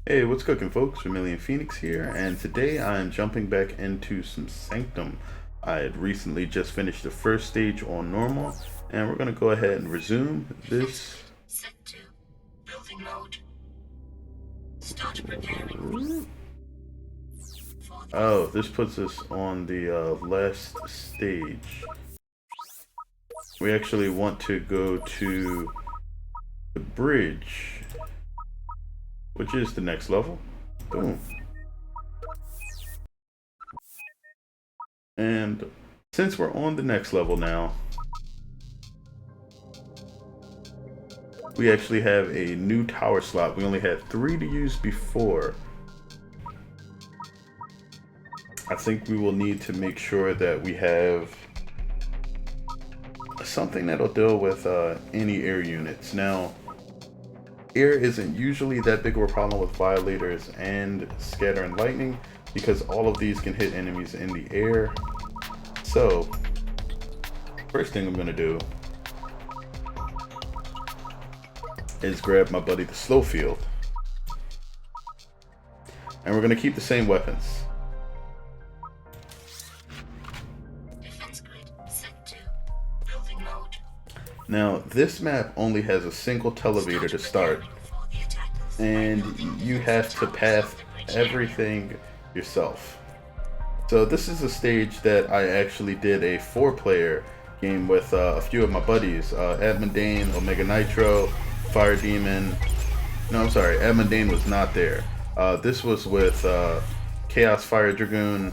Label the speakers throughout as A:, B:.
A: Hey, what's cooking, folks? Vermillion Phoenix here, and today I'm jumping back into some Sanctum. I had recently just finished the first stage on normal, and we're going to go ahead and resume this.
B: Set to building mode. Start preparing.
A: Oh, this puts us on the last stage. We actually want to go to the bridge, which is the next level. Boom. And since we're on the next level now, we actually have a new tower slot. We only had 3 to use before. I think we will need to make sure that we have something that'll deal with any air units. Now, air isn't usually that big of a problem with violators and scatter and lightning because all of these can hit enemies in the air. So, first thing I'm going to do is grab my buddy the slow field. And we're going to keep the same weapons.
B: Defense grid set to building mode.
A: Now, this map only has a single televator to start, and you have to path everything yourself. So this is a stage that I actually did a 4-player game with a few of my buddies, Admundane, Omega Nitro, Fire Demon. No, I'm sorry, Admundane was not there. This was with Chaos Fire Dragoon,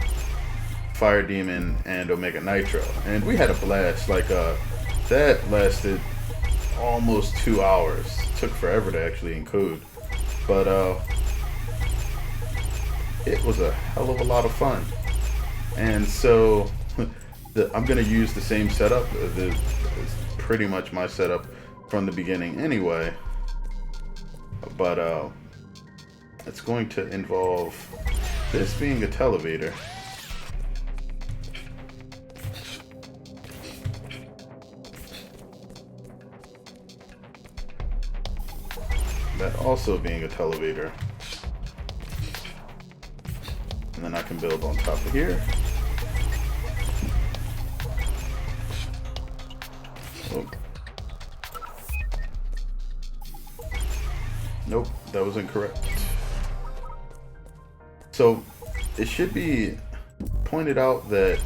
A: Fire Demon, and Omega Nitro, and we had a blast. Like that lasted almost 2 hours. It took forever to actually encode, but it was a hell of a lot of fun. And so I'm gonna use the same setup. It's pretty much my setup from the beginning anyway, but it's going to involve this being a televator. That also being a televator. And then I can build on top of here. Oh. Nope, that was incorrect. So it should be pointed out that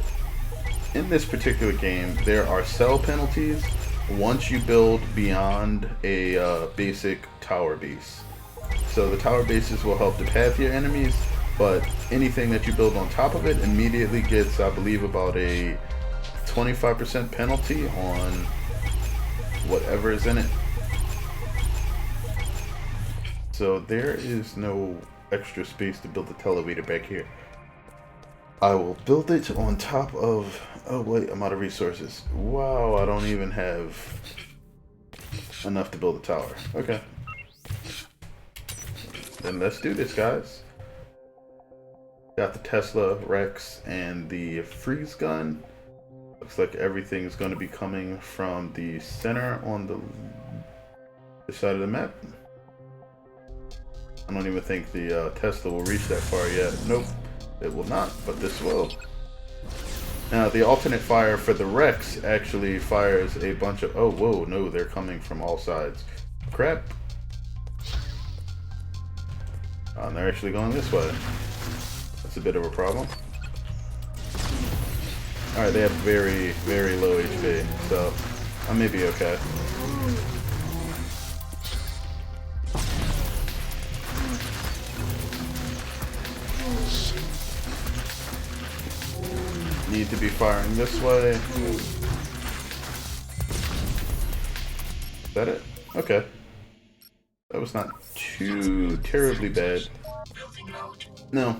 A: in this particular game there are cell penalties once you build beyond a basic tower base. So the tower bases will help to path your enemies, but anything that you build on top of it immediately gets, I believe, about a 25% penalty on whatever is in it. So there is no extra space to build the televator back here. I will build it on top of... Oh wait, I'm out of resources. Wow, I don't even have enough to build a tower. Okay. Then let's do this, guys. Got the Tesla, Rex, and the freeze gun. Looks like everything's going to be coming from the center on the side of the map. I don't even think the Tesla will reach that far yet. Nope, it will not, but this will. Now, the alternate fire for the Rex actually fires a bunch of... Oh, whoa, no, they're coming from all sides. Crap. And they're actually going this way. That's a bit of a problem. Alright, they have very, very low HP, so I may be okay. Need to be firing this way. Is that it? Okay. That was not too terribly bad. No,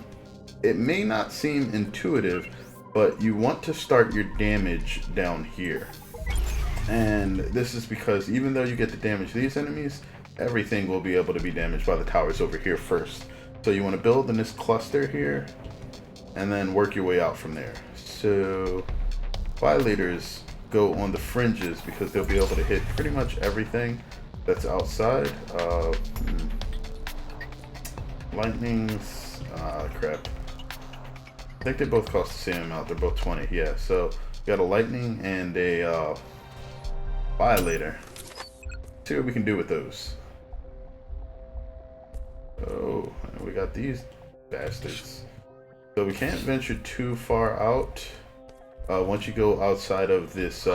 A: it may not seem intuitive, but you want to start your damage down here. And this is because even though you get to damage these enemies, everything will be able to be damaged by the towers over here first. So you want to build in this cluster here, and then work your way out from there. So violators go on the fringes because they'll be able to hit pretty much everything that's outside. Lightnings. Ah, crap. I think they both cost the same amount. They're both 20. Yeah, so we got a lightning and a violator. See what we can do with those. Oh, and we got these bastards. So we can't venture too far out. Once you go outside of this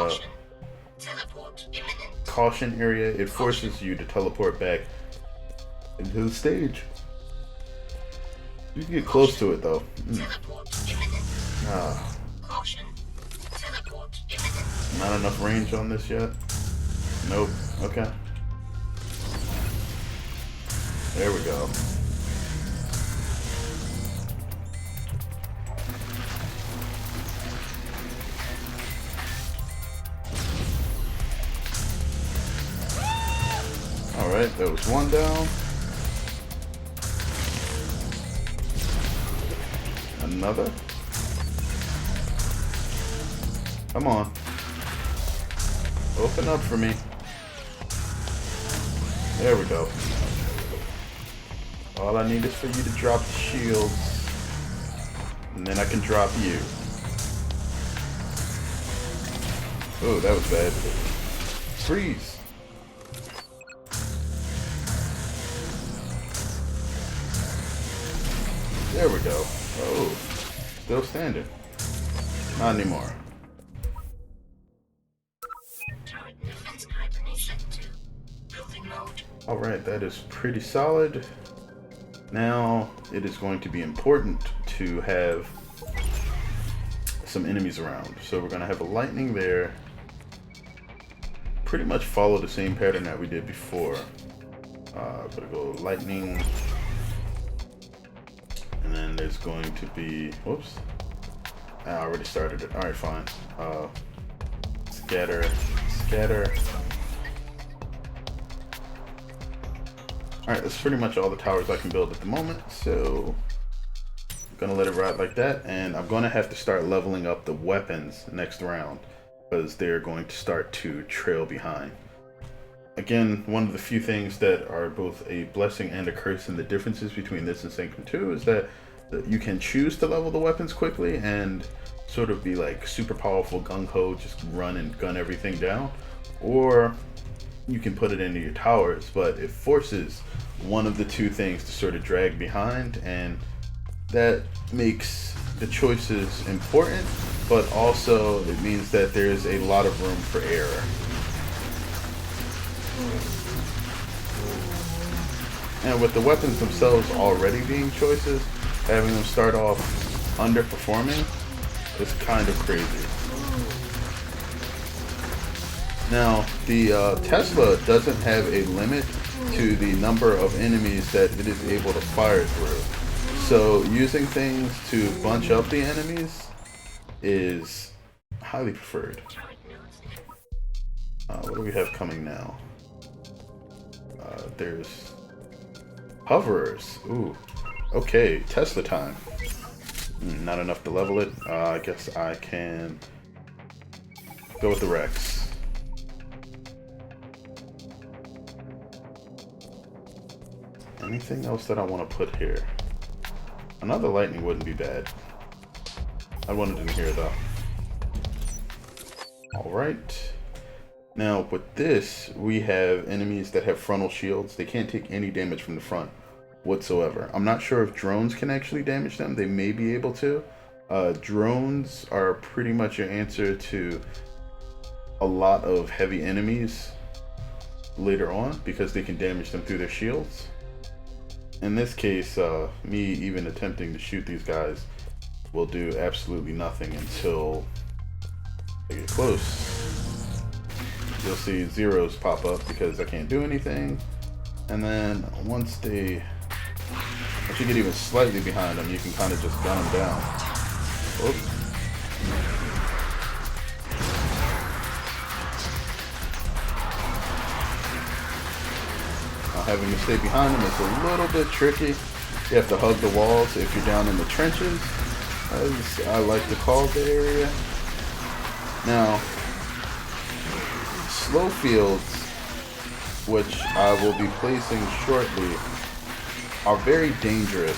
A: caution area, it forces you to teleport back into the stage. You can get close to it though. Not enough range on this yet. Nope. Okay. There we go. Alright, that was one down. Another. Come on. Open up for me. There we go. All I need is for you to drop the shields. And then I can drop you. Oh, that was bad. Freeze. There we go. Oh, still standing. Not anymore. Alright, that is pretty solid. Now, it is going to be important to have some enemies around. So we're going to have a lightning there. Pretty much follow the same pattern that we did before. Gonna go lightning. And then there's going to be, whoops. I already started it. Alright, fine. Scatter, scatter. Alright, that's pretty much all the towers I can build at the moment, so I'm gonna let it ride like that, and I'm gonna have to start leveling up the weapons next round, because they're going to start to trail behind. Again, one of the few things that are both a blessing and a curse in the differences between this and Sanctum 2 is that you can choose to level the weapons quickly and sort of be like super powerful gung-ho, just run and gun everything down, or you can put it into your towers, but it forces one of the two things to sort of drag behind, and that makes the choices important, but also it means that there's a lot of room for error. And with the weapons themselves already being choices, having them start off underperforming is kind of crazy. Now, the Tesla doesn't have a limit to the number of enemies that it is able to fire through. So using things to bunch up the enemies is highly preferred. What do we have coming now? There's hoverers. Ooh. Okay, Tesla time. Not enough to level it. I guess I can go with the Rex. Anything else that I want to put here? Another lightning wouldn't be bad. I want it in here though. Alright. Now with this, we have enemies that have frontal shields. They can't take any damage from the front whatsoever. I'm not sure if drones can actually damage them. They may be able to. Drones are pretty much your answer to a lot of heavy enemies later on because they can damage them through their shields. In this case, me even attempting to shoot these guys will do absolutely nothing until they get close. You'll see zeros pop up because I can't do anything. And then once you get even slightly behind them, you can kind of just gun them down. Oops. Having to stay behind them is a little bit tricky. You have to hug the walls if you're down in the trenches, as I like to call the area. Now, slow fields, which I will be placing shortly, are very dangerous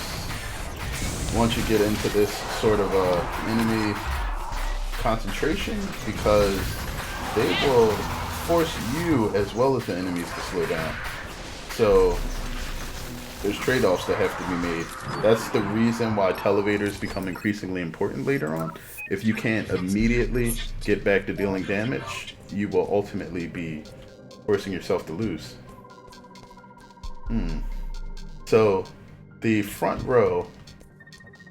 A: once you get into this sort of enemy concentration, because they will force you as well as the enemies to slow down. So there's trade-offs that have to be made. That's the reason why televators become increasingly important later on. If you can't immediately get back to dealing damage, you will ultimately be forcing yourself to lose. So the front row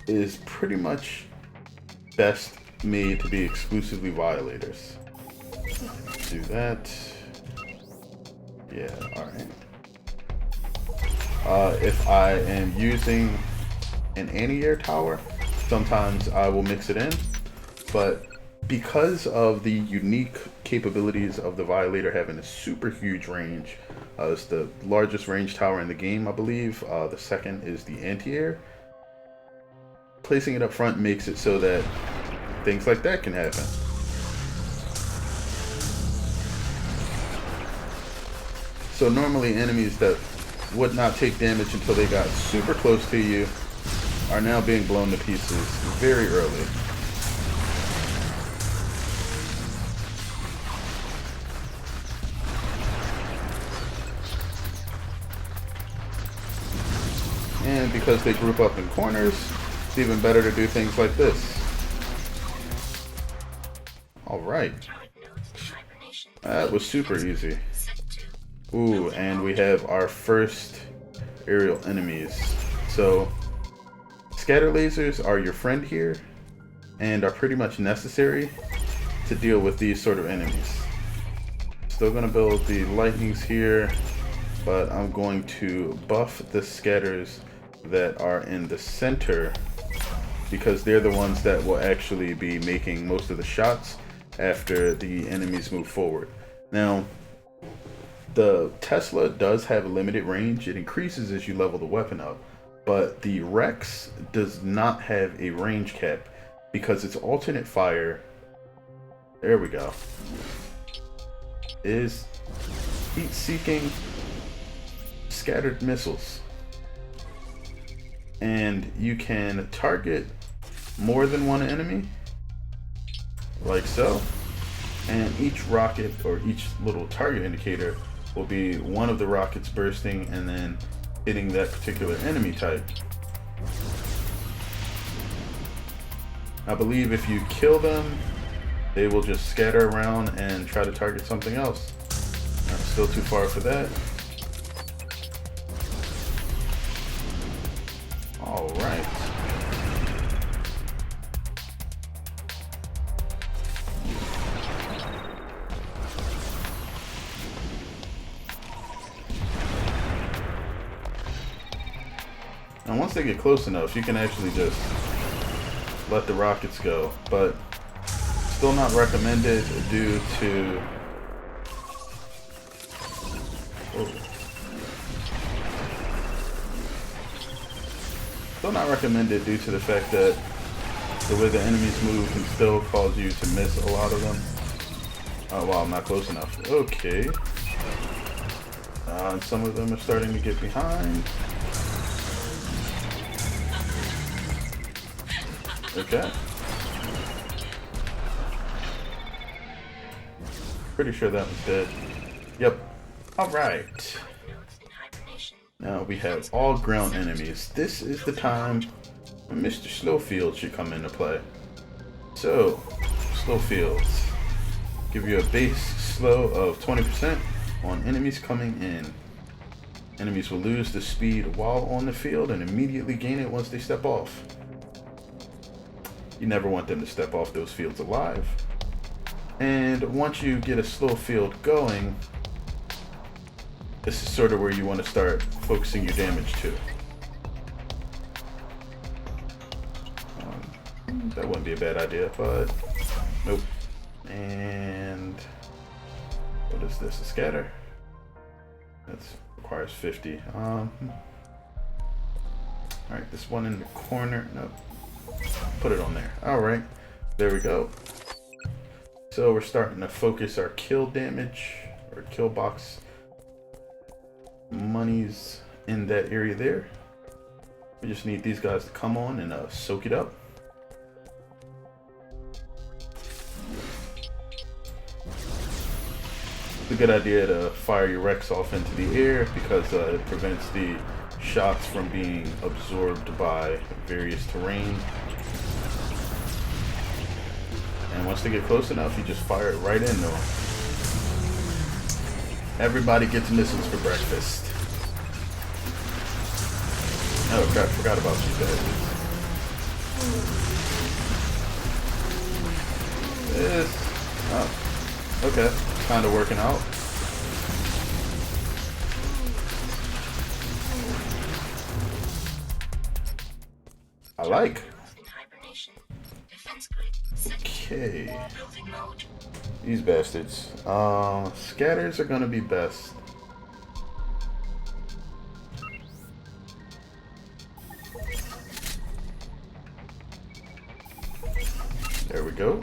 A: is pretty much best made to be exclusively violators. Do that. Yeah, alright. If I am using an anti-air tower, sometimes I will mix it in, but because of the unique capabilities of the Violator having a super huge range, it's the largest range tower in the game, I believe. The second is the anti-air. Placing it up front makes it so that things like that can happen. So normally enemies that would not take damage until they got super close to you are now being blown to pieces very early. And because they group up in corners, it's even better to do things like this. Alright. That was super easy. Ooh, and we have our first aerial enemies. So, scatter lasers are your friend here, and are pretty much necessary to deal with these sort of enemies. Still gonna build the lightnings here, but I'm going to buff the scatters that are in the center, because they're the ones that will actually be making most of the shots after the enemies move forward. Now, the Tesla does have a limited range. It increases as you level the weapon up, but the Rex does not have a range cap because its alternate fire, there we go, is heat-seeking scattered missiles. And you can target more than one enemy, like so, and each rocket or each little target indicator will be one of the rockets bursting and then hitting that particular enemy type. I believe if you kill them, they will just scatter around and try to target something else. I'm still too far for that. All right. And once they get close enough, you can actually just let the rockets go, but still not recommended due to the fact that the way the enemies move can still cause you to miss a lot of them. Oh wow, I'm not close enough. Okay. And some of them are starting to get behind. Okay. Pretty sure that was dead. Yep. Alright. Now we have all ground enemies. This is the time when Mr. Slowfield should come into play. So, Slowfields give you a base slow of 20% on enemies coming in. Enemies will lose the speed while on the field and immediately gain it once they step off. You never want them to step off those fields alive. And once you get a slow field going, this is sort of where you want to start focusing your damage to. That wouldn't be a bad idea, but nope. And what is this? A scatter? That requires 50. All right, this one in the corner. Nope. Put it on there. All right, there we go. So we're starting to focus our kill damage or kill box monies in that area there. We just need these guys to come on and soak it up. It's a good idea to fire your Rex off into the air because it prevents the shots from being absorbed by various terrain. And once they get close enough, you just fire it right into them. Everybody gets missiles for breakfast. Oh crap, forgot about you guys. Oh, okay. Kind of working out. I like. Okay. These bastards. Scatters are gonna be best. There we go.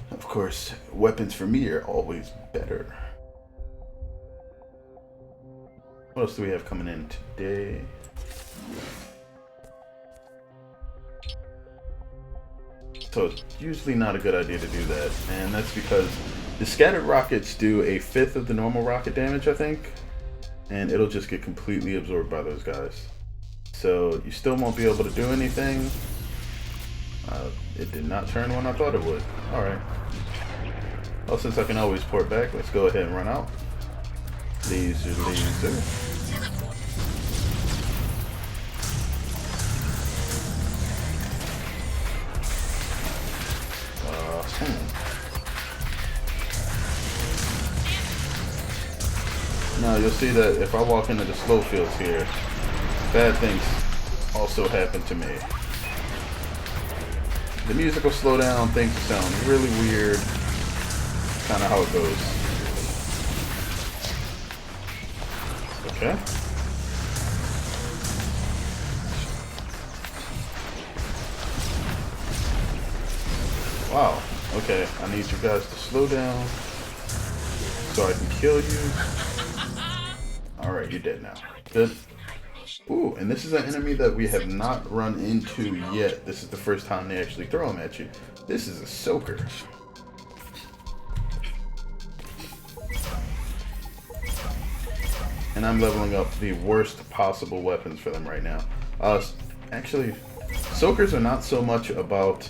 A: Of course, weapons for me are always better. What else do we have coming in today? So it's usually not a good idea to do that, and that's because the scattered rockets do 1/5 of the normal rocket damage, I think, and it'll just get completely absorbed by those guys. So you still won't be able to do anything. It did not turn when I thought it would. Alright. Well, since I can always port back, let's go ahead and run out. Laser, laser. Now you'll see that if I walk into the slow fields here, bad things also happen to me. The music will slow down, things will sound really weird. Kind of how it goes. Okay. Wow. Okay, I need you guys to slow down so I can kill you. Alright, you're dead now. Good. Ooh, and this is an enemy that we have not run into yet. This is the first time they actually throw them at you. This is a soaker. And I'm leveling up the worst possible weapons for them right now. Actually, soakers are not so much about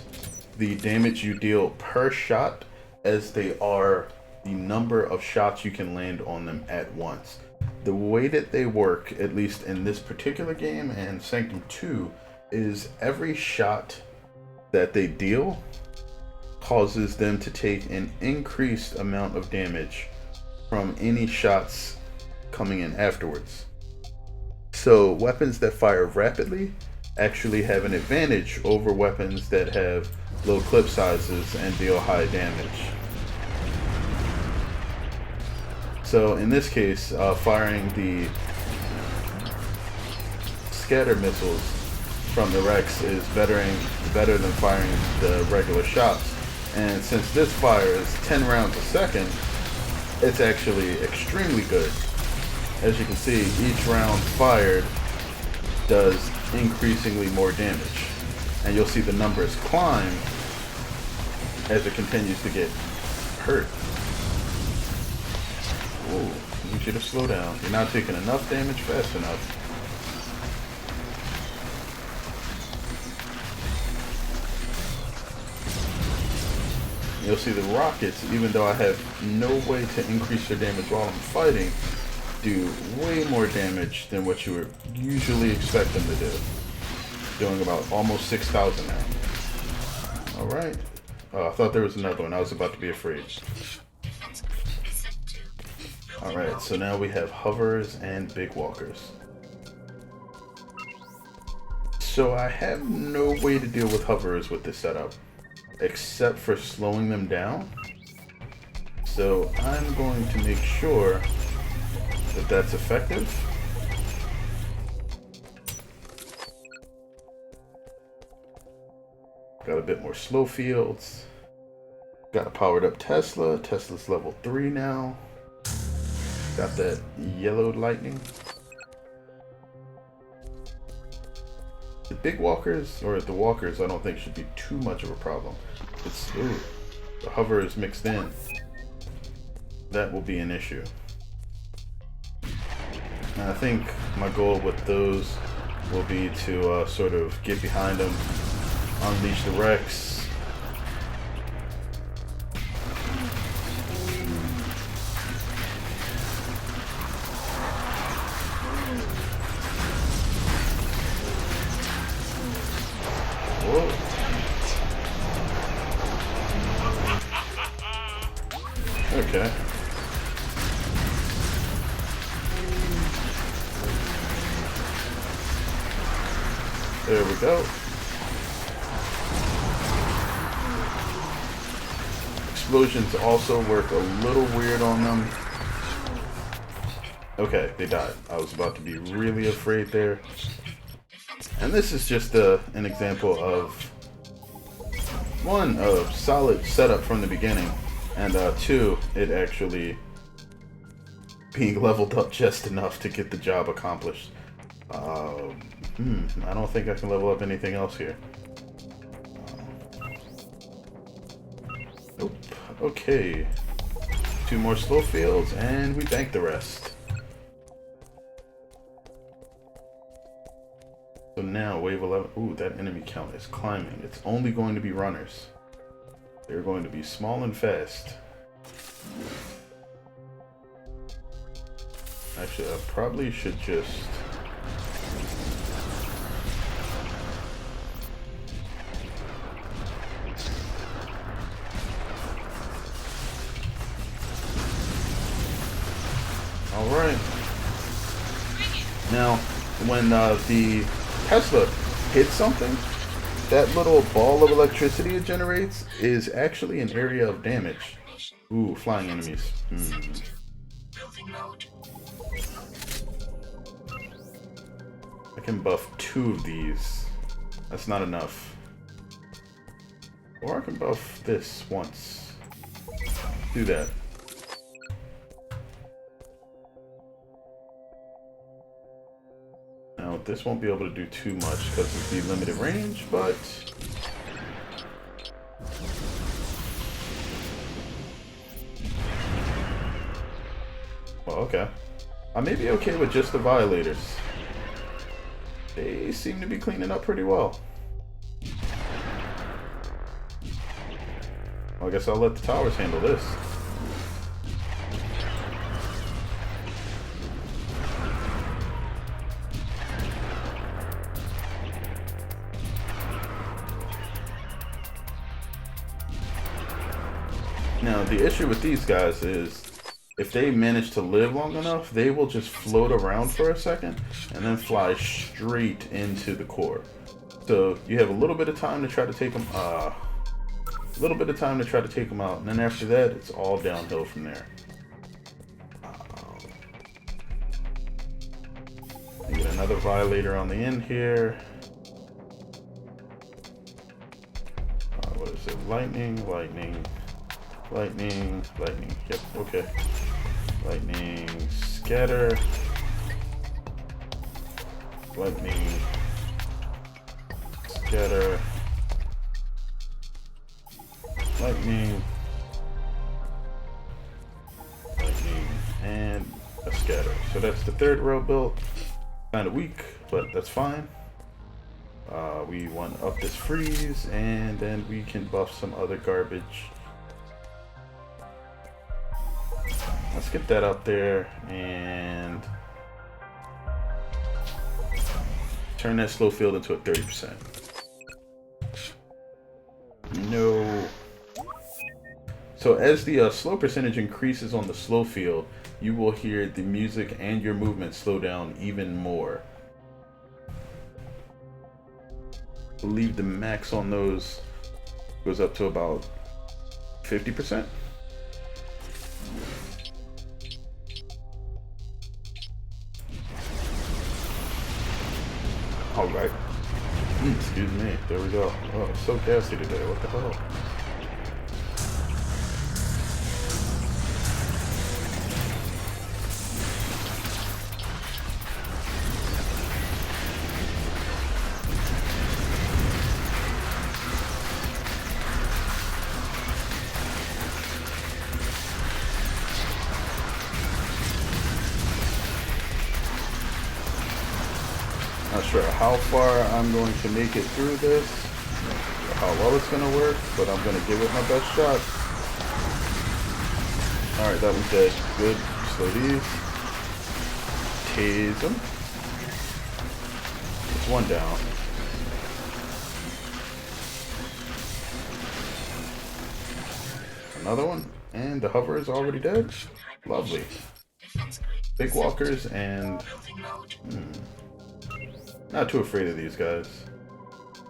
A: the damage you deal per shot as they are the number of shots you can land on them at once. The way that they work, at least in this particular game and Sanctum 2, is every shot that they deal causes them to take an increased amount of damage from any shots coming in afterwards. So weapons that fire rapidly actually have an advantage over weapons that have low clip sizes and deal high damage. So in this case, firing the scatter missiles from the Rex is better than firing the regular shots. And since this fires 10 rounds a second, it's actually extremely good. As you can see, each round fired does increasingly more damage. And you'll see the numbers climb as it continues to get hurt. Ooh, I need you to slow down. You're not taking enough damage fast enough. You'll see the rockets, even though I have no way to increase their damage while I'm fighting, do way more damage than what you would usually expect them to do. Doing about almost 6,000 now. Alright. Oh, I thought there was another one. I was about to be afraid. Alright, so now we have hovers and big walkers. So I have no way to deal with hovers with this setup, except for slowing them down. So I'm going to make sure that that's effective. Got a bit more slow fields. Got a powered up Tesla. Tesla's level 3 now. Got that yellow lightning. The big walkers, or the walkers, I don't think should be too much of a problem. It's, ooh, the hover is mixed in. That will be an issue. And I think my goal with those will be to sort of get behind them, unleash the Rex. Whoa. Okay. There we go. Explosions also work a little weird on them. Okay, they died. I was about to be really afraid there. And this is just an example of, one, a solid setup from the beginning, and two, it actually being leveled up just enough to get the job accomplished. I don't think I can level up anything else here. Nope. Okay. 2 more slow fields, and we bank the rest. So now, wave 11. Ooh, that enemy count is climbing. It's only going to be runners. They're going to be small and fast. Actually, I probably should just... Alright. Now, when the Tesla hits something, that little ball of electricity it generates is actually an area of damage. Ooh, flying enemies.
B: Building mode.
A: I can buff 2 of these. That's not enough. Or I can buff this once. Do that. Now, this won't be able to do too much because of the limited range, but... Well, okay. I may be okay with just the violators. They seem to be cleaning up pretty well. Well, I guess I'll let the towers handle this. Now, the issue with these guys is if they manage to live long enough, they will just float around for a second and then fly straight into the core. So you have a little bit of time to try to take them, out, and then after that, it's all downhill from there. Get another violator on the end here. What is it? Lightning, lightning. Lightning, lightning, yep, okay. Lightning, scatter. Lightning, scatter. Lightning. Lightning, and a scatter. So that's the 3rd row built. Kind of weak, but that's fine. We want up this freeze, and then we can buff some other garbage. Let's get that up there and turn that slow field into a 30%. No. So as the slow percentage increases on the slow field, you will hear the music and your movement slow down even more. I believe the max on those goes up to about 50%. All right. Excuse me. There we go. Oh, it's so gassy today. What the hell? Not sure how far I'm going to make it through this, or how well it's going to work, but I'm going to give it my best shot. Alright, that one's dead. Good. Slow these. Tase them. That's one down. Another one. And the hover is already dead. Lovely. Big walkers and... not too afraid of these guys.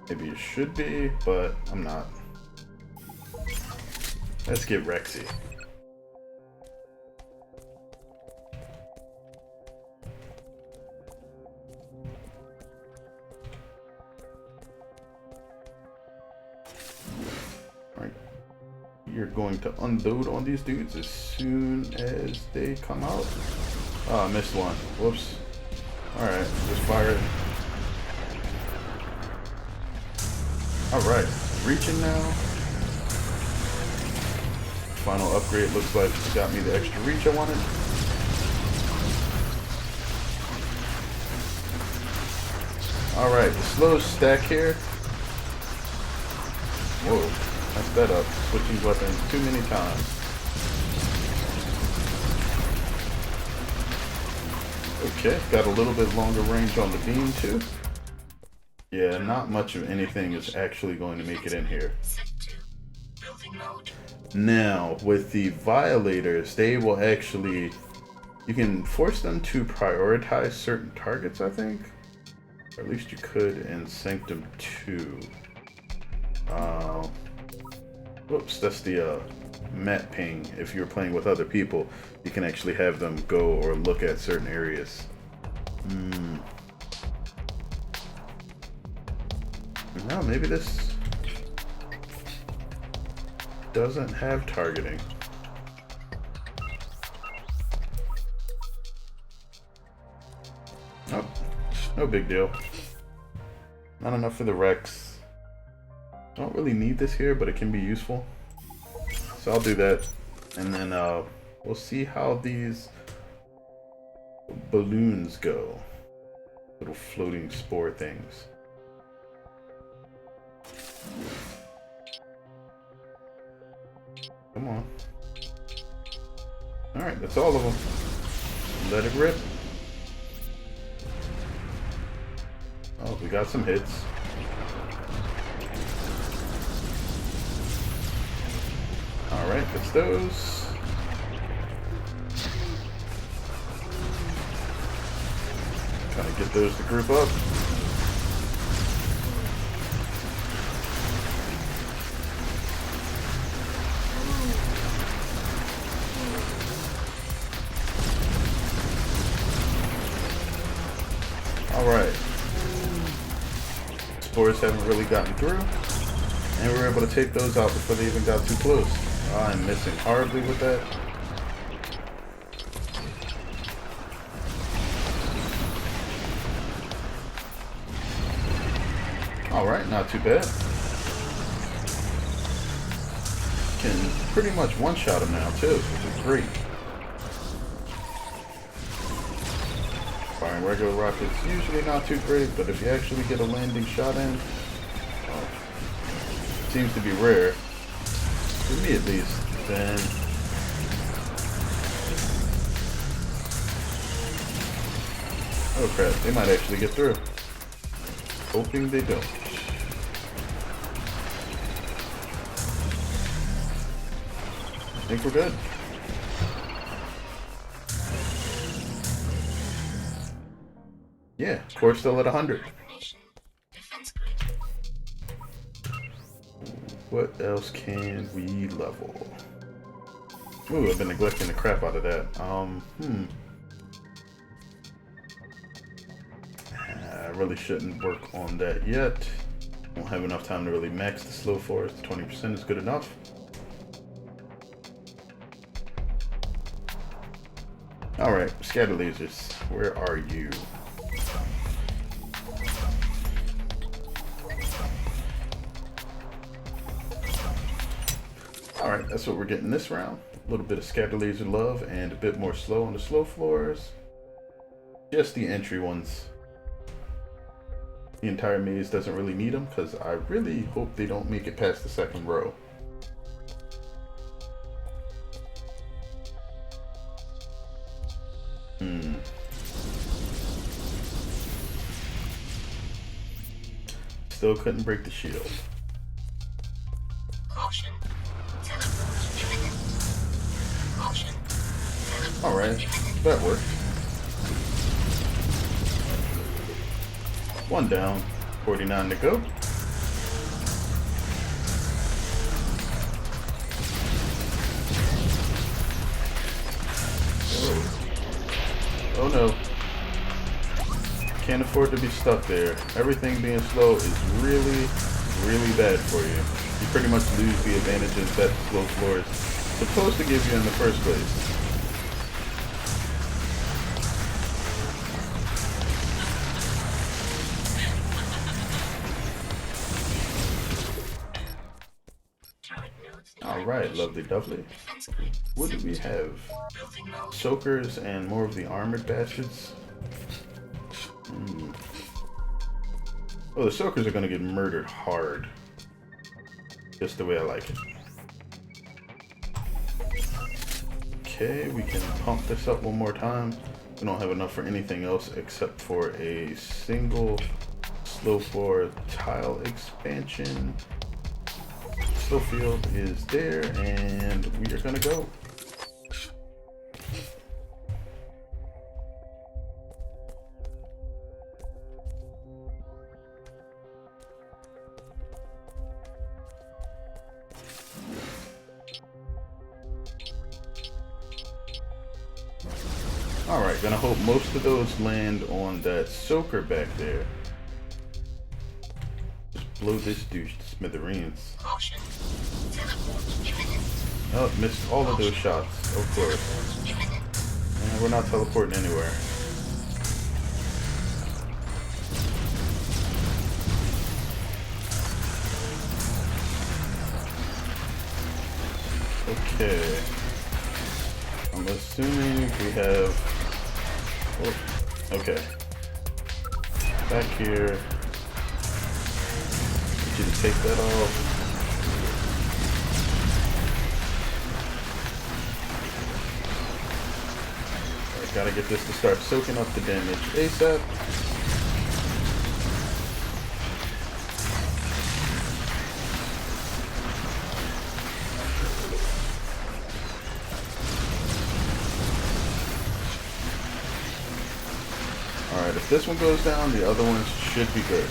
A: Maybe you should be, but I'm not. Let's get Rexy. Alright. You're going to unload on these dudes as soon as they come out. Oh, I missed one. Whoops. Alright, just fire it. Alright, reaching now. Final upgrade looks like it's got me the extra reach I wanted. Alright, the slow stack here. Whoa, messed that up. Switching weapons too many times. Okay, got a little bit longer range on the beam too. Yeah, not much of anything is actually going to make it in here. Now, with the violators, they will actually... you can force them to prioritize certain targets, I think. Or at least you could in Sanctum 2. Whoops, that's the map ping. If you're playing with other people, you can actually have them go or look at certain areas. No, maybe this doesn't have targeting. Nope, no big deal. Not enough for the Rex. Don't really need this here, but it can be useful. So I'll do that. And then we'll see how these balloons go. Little floating spore things. Come on. Alright, that's all of them. Let it rip. Oh, we got some hits. Alright, that's those. Trying to get those to group up. Alright. Spores haven't really gotten through. And we were able to take those out before they even got too close. I'm missing horribly with that. Alright, not too bad. Can pretty much one-shot him now too, which is great. Firing regular rockets usually not too great, but if you actually get a landing shot in, well, it seems to be rare. For me at least, then... oh crap, they might actually get through. Hoping they don't. I think we're good. Yeah, core still at 100. What else can we level? Ooh, I've been neglecting the crap out of that. I really shouldn't work on that yet. Won't have enough time to really max the slow force. 20% is good enough. Alright, scatter lasers. Where are you? Alright, that's what we're getting this round. A little bit of scatter laser love and a bit more slow on the slow floors. Just the entry ones. the entire maze doesn't really need them, because I really hope they don't make it past the second row. Still couldn't break the shield.
B: Caution. Teleport imminent. Caution. Teleport
A: Alright,
B: imminent.
A: that worked. One down, 49 to go. Oh no. Can't afford to be stuck there. Everything being slow is really, really bad for you. You pretty much lose the advantages that slow floor is supposed to give you in the first place. Alright, lovely dovely. What do we have? Soakers and more of the armored bastards. Oh, the soakers are gonna get murdered hard. Just the way I like it. Okay, we can pump this up one more time. We don't have enough for anything else except for a single slow floor tile expansion. Slow field is there, and we are gonna go. Alright, gonna hope most of those land on that soaker back there. Just blow this douche to smithereens.
B: Caution. Teleport imminent.
A: Oh, missed all of those shots, of course. And we're not teleporting anywhere. Okay. I'm assuming we have... Oh, okay. Back here. Need you to take that off. Alright, gotta get this to start soaking up the damage ASAP. Alright, if this one goes down, the other ones should be good.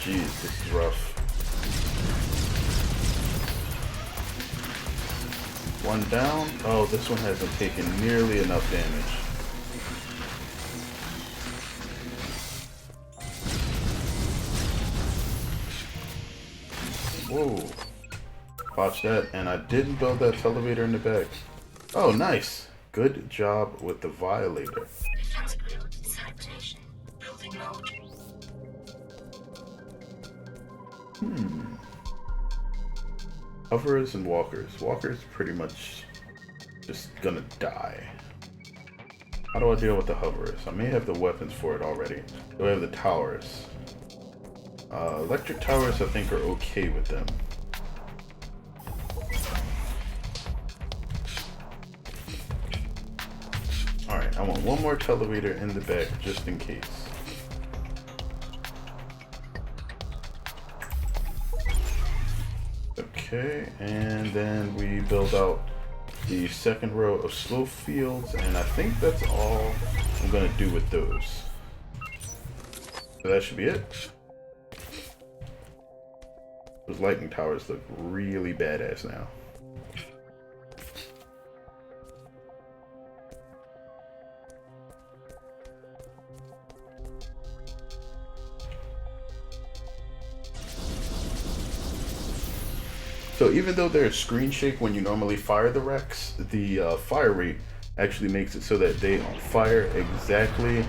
A: Jeez, this is rough. One down. Oh, this one hasn't taken nearly enough damage. Whoa. Watch that, and I didn't build that elevator in the back. Oh, nice. Good job with the violator.
B: Defense grid sanitation. Building mode.
A: Hovers and walkers. Walkers pretty much just gonna die. How do I deal with the hovers? I may have the weapons for it already. Do I have the towers? Electric towers I think are okay with them. Alright, I want one more televator in the back just in case. Okay, and then we build out the second row of slow fields, and I think that's all I'm gonna do with those. So that should be it. Those lightning towers look really badass now. So even though there's screen shake when you normally fire the wrecks, the fire rate actually makes it so that they fire exactly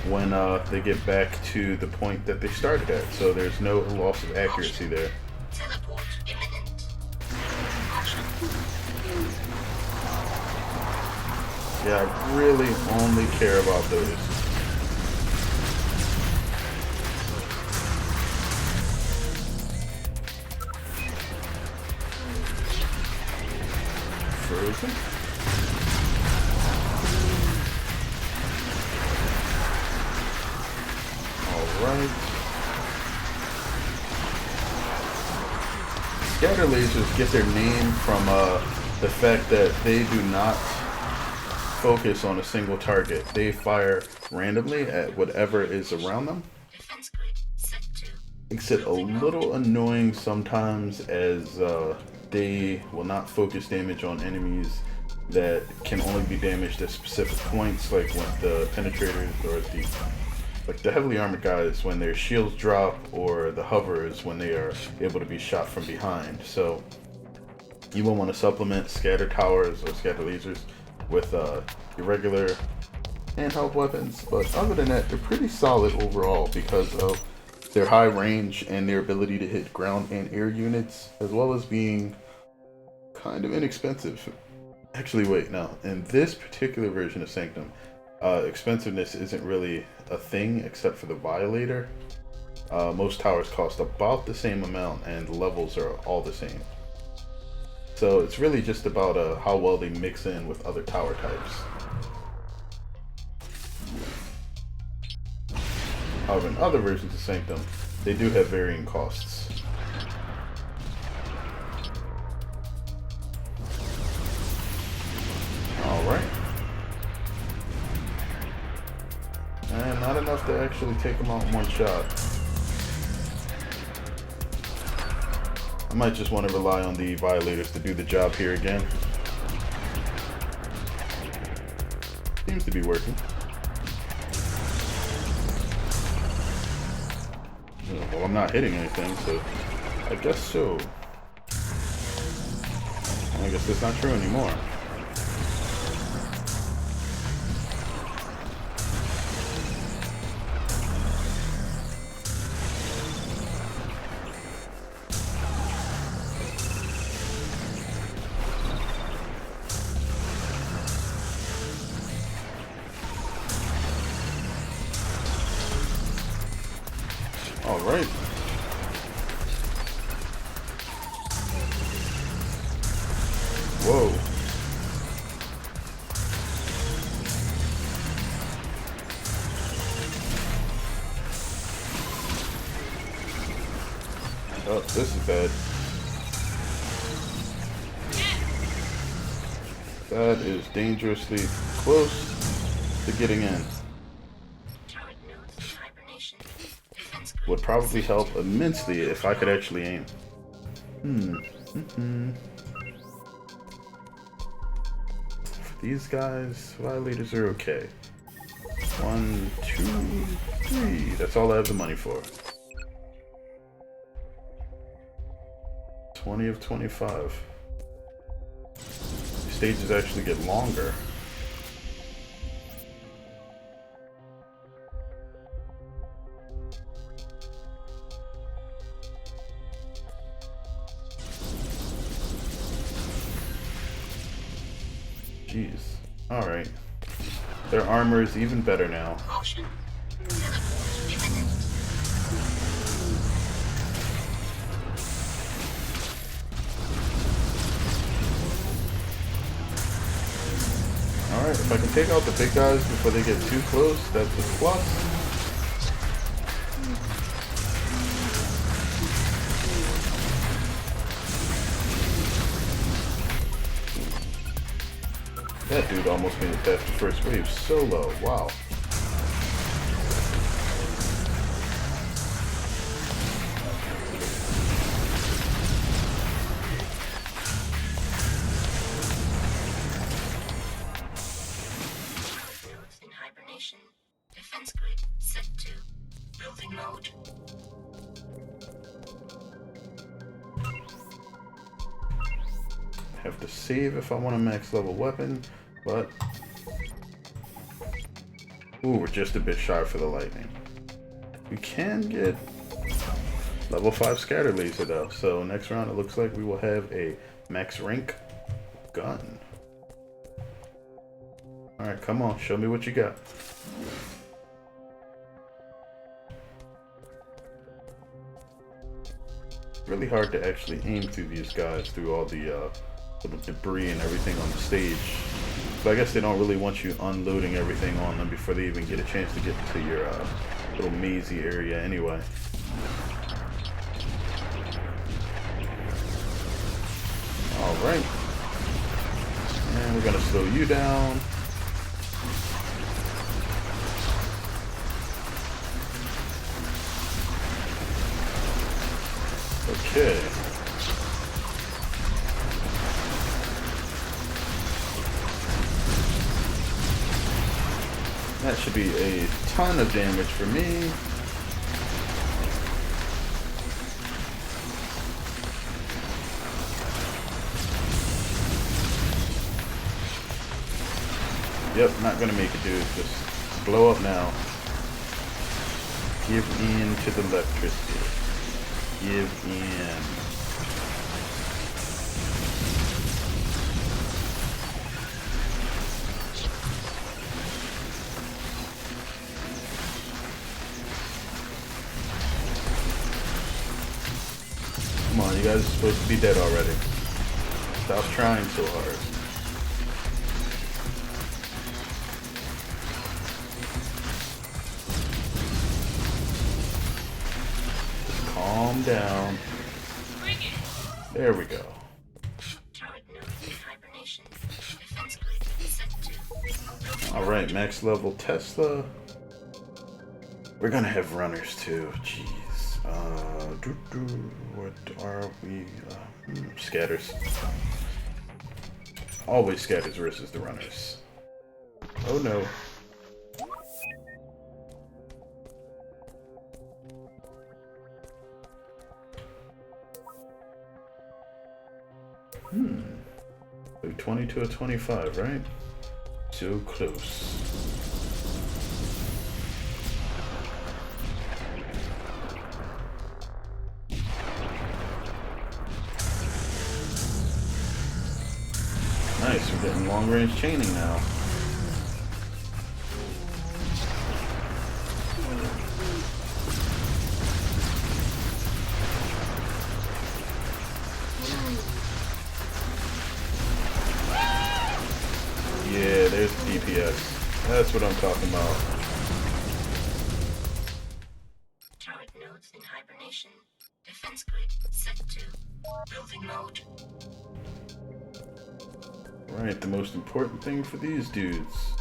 A: when they get back to the point that they started at. So there's no loss of accuracy there.
B: Teleport imminent.
A: Yeah, I really only care about those. Frozen. Alright. Scatter lasers get their name from the fact that they do not focus on a single target. They fire randomly at whatever is around them.
B: Defense grid set to.
A: Makes it a little annoying sometimes as they will not focus damage on enemies that can only be damaged at specific points, like when the penetrators or the heavily armored guys when their shields drop, or the hovers when they are able to be shot from behind. So you will want to supplement scatter towers or scatter lasers with your regular handheld weapons, but other than that, they're pretty solid overall because of their high range and their ability to hit ground and air units, as well as being kind of inexpensive. Actually, wait, no. In this particular version of Sanctum, expensiveness isn't really a thing except for the Violator. Most towers cost about the same amount and the levels are all the same. So it's really just about how well they mix in with other tower types. However, in other versions of Sanctum, they do have varying costs. Alright. And not enough to actually take them out in one shot. I might just want to rely on the Violators to do the job here again. Seems to be working. Well, I'm not hitting anything, so I guess so. I guess that's not true anymore. All right. Whoa. Oh, this is bad. That is dangerously close to getting in.
B: Turret nodes in hibernation. Defense grid
A: Would probably help immensely if I could actually aim. For these guys, Violators are okay. 1, 2, 3. That's all I have the money for. 20 of 25. These stages actually get longer. Jeez. Alright. Their armor is even better now.
B: caution. Teleport imminent.
A: Alright, if I can take out the big guys before they get too close, that's a plus. That dude almost made it past the first wave solo. Wow.
B: Nodes in hibernation. Defense grid set to. Building mode.
A: Have to save if I want a max level weapon, but ooh, we're just a bit shy for the lightning. We can get level 5 scatter laser though, so next round it looks like we will have a max rank gun. Alright. Alright, come on. Show me what you got. Really hard to actually aim through these guys, through all the little debris and everything on the stage. So I guess they don't really want you unloading everything on them before they even get a chance to get to your little mazy area anyway. Alright. And we're gonna slow you down. Okay. That should be a ton of damage for me. Yep, not gonna make it, dude. Just blow up now. Give in to the electricity. Give in. Come on, you guys are supposed to be dead already. Stop trying so hard. Calm down. There we go. Alright, max level Tesla. We're gonna have runners too. Jeez. What are we? Scatters. Always scatters versus the runners. Oh no. So 20 to a 25, right? So close. Nice, we're getting long range chaining now. Yeah, there's DPS. That's what I'm talking about.
B: Turret nodes in hibernation. Defense grid set to building mode.
A: Right, the most important thing for these dudes.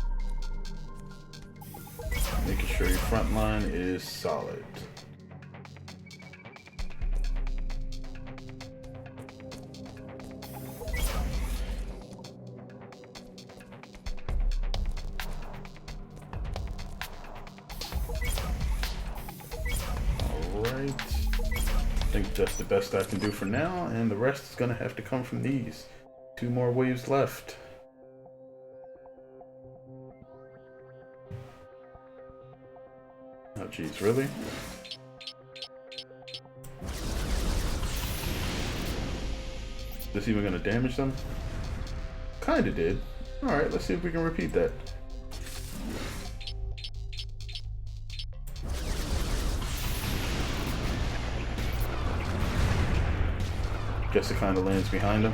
A: Making sure your front line is solid. Alright. I think that's the best I can do for now, and the rest is gonna have to come from these. 2 more waves left. Oh jeez, really? Is this even gonna damage them? Kinda did. Alright, let's see if we can repeat that. Guess it kinda lands behind them.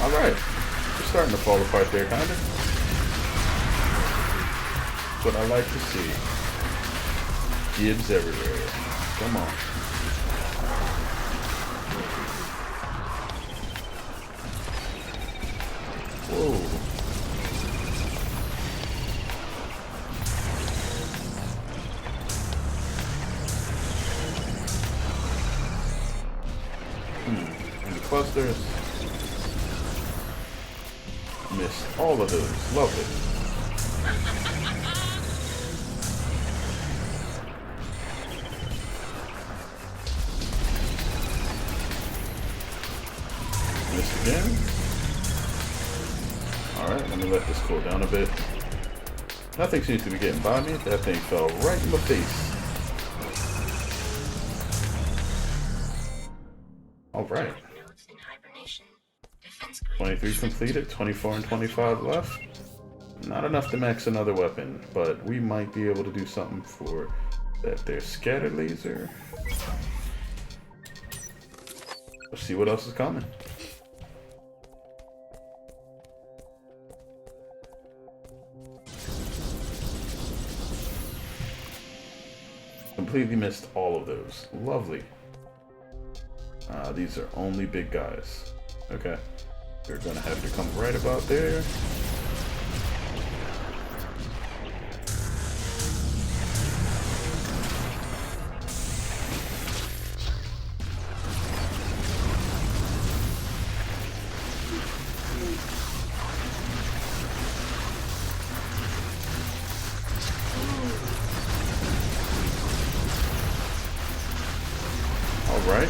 A: Alright, we're starting to fall apart there, kinda. That's what I like to see. Gibs everywhere. Come on. Whoa. And the clusters. Missed all of those. Lovely. Missed again. Alright, let me let this cool down a bit. Nothing seems to be getting by me. That thing fell right in the face. Alright. 23 completed, 24 and 25 left. Not enough to max another weapon, but we might be able to do something for that their scatter laser. Let's see what else is coming. Completely missed all of those. Lovely. These are only big guys. Okay. They're gonna have to come right about there. Alright.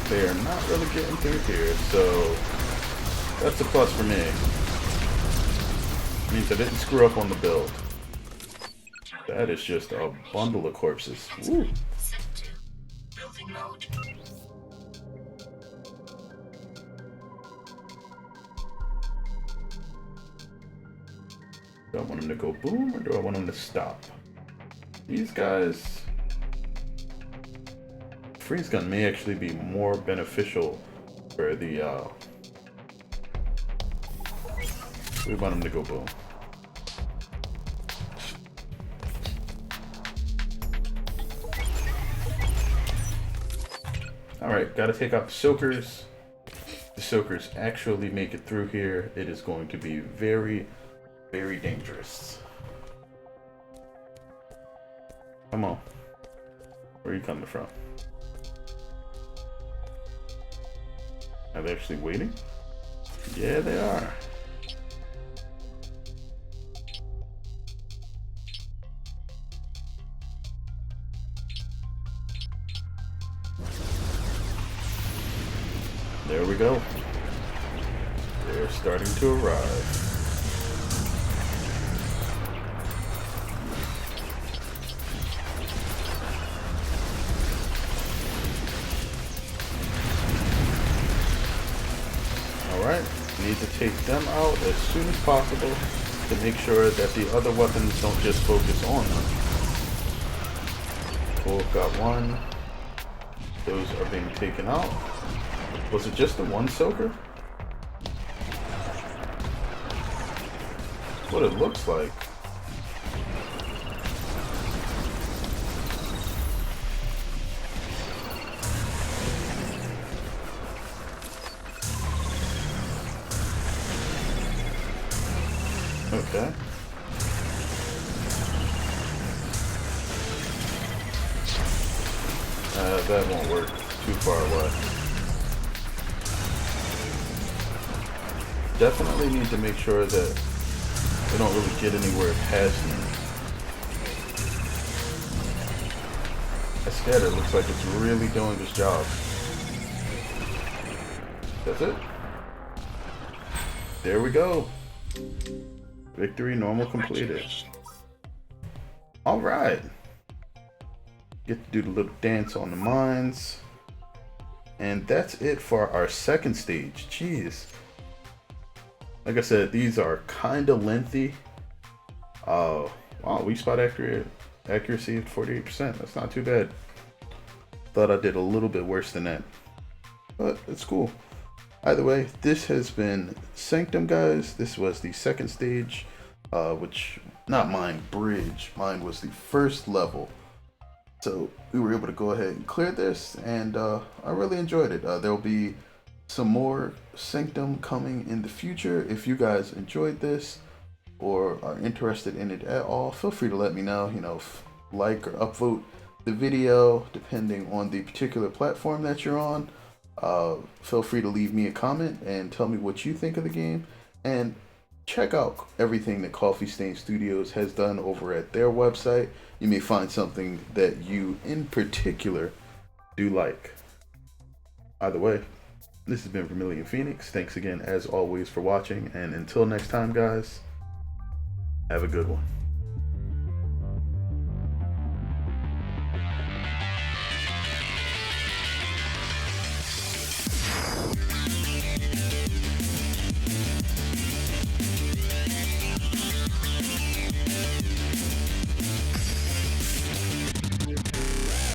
A: They are not really getting through here, so that's a plus for me. Means I didn't screw up on the build. That is just a bundle of corpses. Woo. Do I want him to go boom or do I want him to stop? These guys... Freeze gun may actually be more beneficial for the we want him to go boom. Alright, gotta take out the soakers. If the soakers actually make it through here, it is going to be very, very dangerous. Come on. Where are you coming from? Are they actually waiting? Yeah, they are. There we go. They're starting to arrive. Alright, need to take them out as soon as possible to make sure that the other weapons don't just focus on them. Cool, got one. Those are being taken out. Was it just the one soaker? That's what it looks like. Okay. That won't work. Too far away. Definitely need to make sure that we don't really get anywhere past me. That scatter looks like it's really doing its job. That's it. There we go. Victory normal completed. Alright. Get to do the little dance on the mines. And that's it for our second stage. Jeez. Like I said, these are kind of lengthy. Wow, weak spot accuracy at 48%. That's not too bad. Thought I did a little bit worse than that. But it's cool. Either way, this has been Sanctum, guys. This was the second stage, which, not mine, bridge. Mine was the first level. So we were able to go ahead and clear this, and I really enjoyed it. There will be some more Sanctum coming in the future. If you guys enjoyed this or are interested in it at all, feel free to let me know. You know, like or upvote the video depending on the particular platform that you're on. Feel free to leave me a comment and tell me what you think of the game, and check out everything that Coffee Stain Studios has done over at their website. You may find something that you in particular do like. Either way, this has been Vermillion Phoenix. Thanks again as always for watching, and until next time, guys, Have a good one.